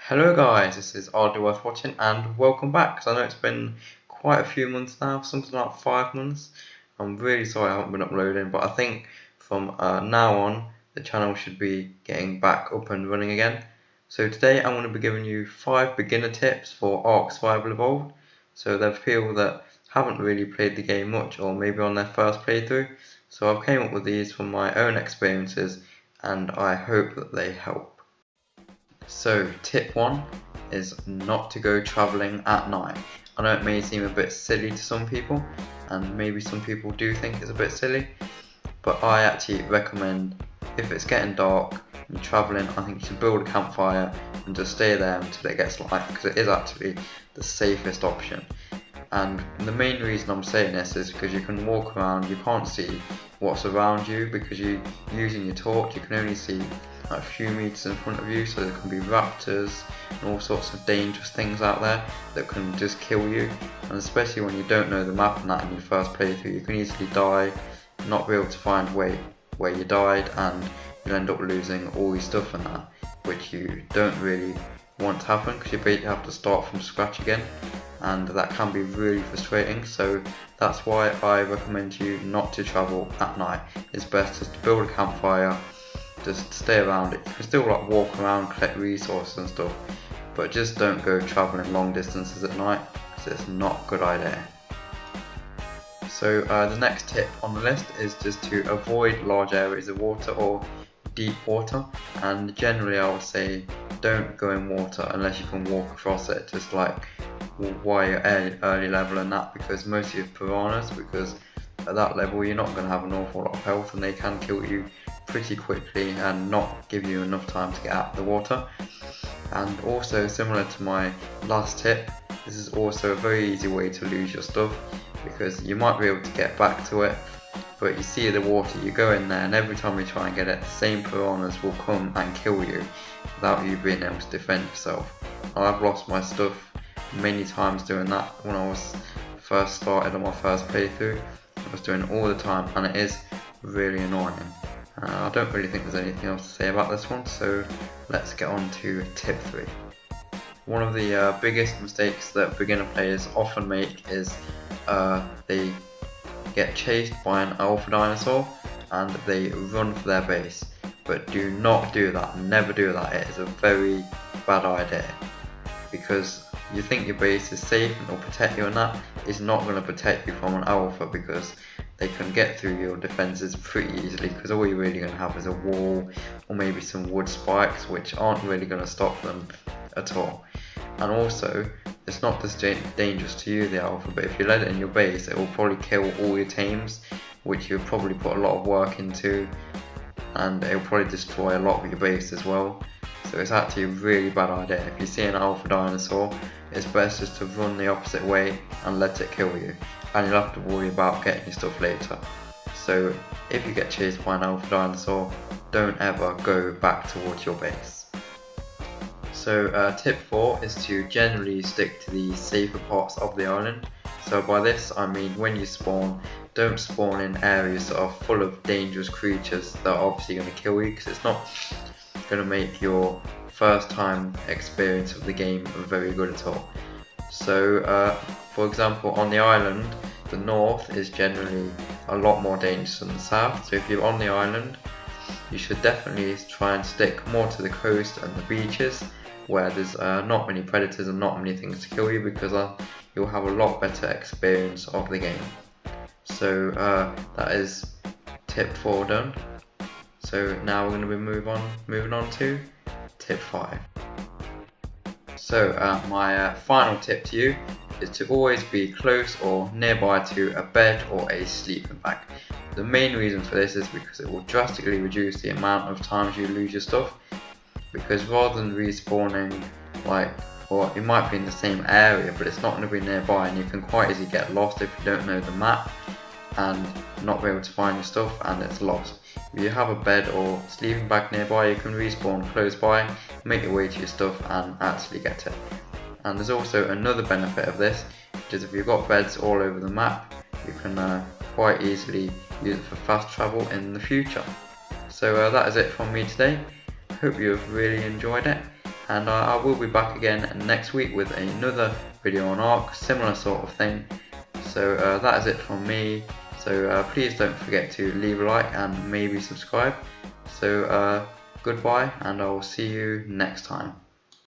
Hello guys, this is ArdleyWorthWatching and welcome back. Because I know it's been quite a few months now, something like 5 months. I'm really sorry I haven't been uploading, but I think from now on the channel should be getting back up and running again. So today I'm going to be giving you 5 beginner tips for Ark Survival Evolved. So they're for people that haven't really played the game much or maybe on their first playthrough. So I've came up with these from my own experiences and I hope that they help. So tip 1 is not to go travelling at night. I know it may seem a bit silly to some people, and maybe some people do think it's a bit silly, but I actually recommend, if it's getting dark and you're travelling, I think you should build a campfire and just stay there until it gets light, because it is actually the safest option. And the main reason I'm saying this is because you can walk around, you can't see what's around you because you're using your torch, you can only see a few meters in front of you, so there can be raptors and all sorts of dangerous things out there that can just kill you. And especially when you don't know the map and that in your first playthrough, you can easily die, not be able to find where you died, and you'll end up losing all your stuff and that, which you don't really want to happen because you basically have to start from scratch again, and that can be really frustrating. So that's why I recommend you not to travel at night. It's best just to build a campfire, just stay around it. You can still like walk around, collect resources and stuff, but just don't go travelling long distances at night because it's not a good idea. So the next tip on the list is just to avoid large areas of water or deep water, and generally I would say don't go in water unless you can walk across it, just like while you're early level and that, because most of your piranhas, because at that level you're not going to have an awful lot of health and they can kill you pretty quickly and not give you enough time to get out of the water. And also, similar to my last tip, this is also a very easy way to lose your stuff, because you might be able to get back to it, but you see the water, you go in there, and every time you try and get it, the same piranhas will come and kill you without you being able to defend yourself. I've lost my stuff many times doing that. When I was first started on my first playthrough, I was doing it all the time, and it is really annoying. I don't really think there's anything else to say about this one, so let's get on to tip 3. One of the biggest mistakes that beginner players often make is they get chased by an alpha dinosaur and they run for their base. But do not do that, never do that. It is a very bad idea, because you think your base is safe and will protect you, and that is not going to protect you from an alpha, because they can get through your defenses pretty easily, because all you're really going to have is a wall or maybe some wood spikes, which aren't really going to stop them at all. And also, it's not just dangerous to you, the alpha, but if you let it in your base, it will probably kill all your tames, which you'll probably put a lot of work into, and it will probably destroy a lot of your base as well. So it's actually a really bad idea. If you see an alpha dinosaur, it's best just to run the opposite way and let it kill you, and you'll have to worry about getting your stuff later. So if you get chased by an alpha dinosaur, don't ever go back towards your base. So tip 4 is to generally stick to the safer parts of the island. So by this I mean, when you spawn, don't spawn in areas that are full of dangerous creatures that are obviously going to kill you, because it's not going to make your first time experience of the game very good at all. So for example, on the island, the north is generally a lot more dangerous than the south. So if you're on the island, you should definitely try and stick more to the coast and the beaches, where there's not many predators and not many things to kill you, because you'll have a lot better experience of the game. So that is tip 4 done. So now we're going to be moving on to tip 5. So my final tip to you is to always be close or nearby to a bed or a sleeping bag. The main reason for this is because it will drastically reduce the amount of times you lose your stuff, because rather than respawning, or it might be in the same area but it's not going to be nearby, and you can quite easily get lost if you don't know the map and not be able to find your stuff and it's lost. If you have a bed or sleeping bag nearby, you can respawn close by, make your way to your stuff and actually get it. And there's also another benefit of this, which is if you've got beds all over the map, you can quite easily use it for fast travel in the future. So that is it from me today. Hope you have really enjoyed it, and I will be back again next week with another video on Ark, similar sort of thing. So that is it from me. So please don't forget to leave a like and maybe subscribe. So goodbye, and I will see you next time.